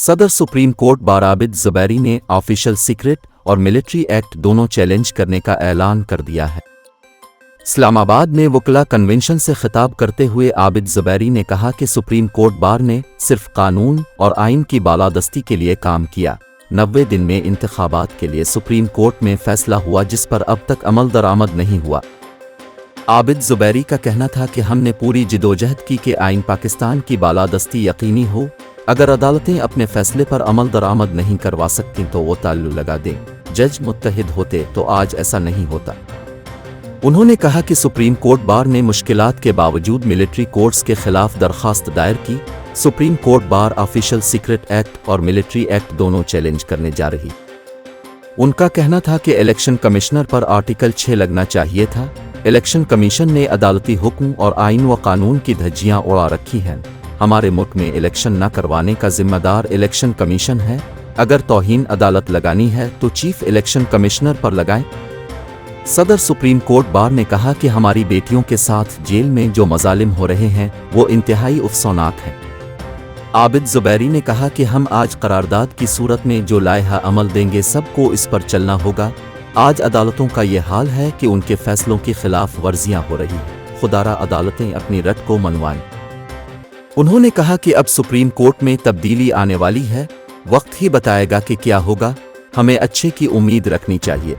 सदर supreme court bar Abid Zubairi ने official secret और मिलिट्री एक्ट दोनों चैलेंज करने का ऐलान कर दिया है। इस्लामाबाद में वकला कन्वेंशन से खिताब करते हुए आबिद ज़ुबैरी ने कहा कि सुप्रीम कोर्ट बार ने सिर्फ कानून और आइन की बालादस्ती के लिए काम किया। 90 दिन में इंतखाबात के लिए सुप्रीम कोर्ट में फैसला हुआ जिस पर अब तक अमल दरामद नहीं हुआ। आबिद ज़ुबैरी का कहना था कि हमने पूरी जिदोजहद की कि आइन पाकिस्तान की बालादस्ती यकीनी हो। अगर अदालतें अपने फैसले पर अमल दरामद नहीं करवा सकती तो वो ताल्लु लगा दें। जज मुत्तहिद होते तो आज ऐसा नहीं होता। उन्होंने कहा कि सुप्रीम कोर्ट बार ने मुश्किलात के बावजूद मिलिट्री कोर्ट्स के खिलाफ दरखास्त दायर की। Supreme court bar official secret act और मिलिट्री एक्ट दोनों चैलेंज करने जा रही। उनका कहना था कि इलेक्शन कमिश्नर पर आर्टिकल 6 लगना चाहिए था। इलेक्शन कमीशन ने अदालती हुक्म और आइन व कानून की धज्जियां उड़ा रखी हैं। हमारे मुल्क में इलेक्शन न करवाने का जिम्मेदार इलेक्शन कमीशन है। अगर तौहीन अदालत लगानी है तो चीफ इलेक्शन कमिश्नर पर लगाएं। सदर सुप्रीम कोर्ट बार ने कहा कि हमारी बेटियों के साथ जेल में जो मजालिम हो रहे हैं वो इंतहाई अफसोसनाक हैं। आबिद ज़ुबैरी ने कहा कि हम आज करारदाद की सूरत में जो लायहा अमल देंगे सबको इस पर चलना होगा। आज अदालतों का ये हाल है कि उनके फैसलों की खिलाफ वर्जियां हो रही हैं। खुदारा अदालतें अपनी रट को मनवाएं। उन्होंने कहा कि अब सुप्रीम कोर्ट में तब्दीली आने वाली है। वक्त ही बताएगा कि क्या होगा। हमें अच्छे की उम्मीद रखनी चाहिए।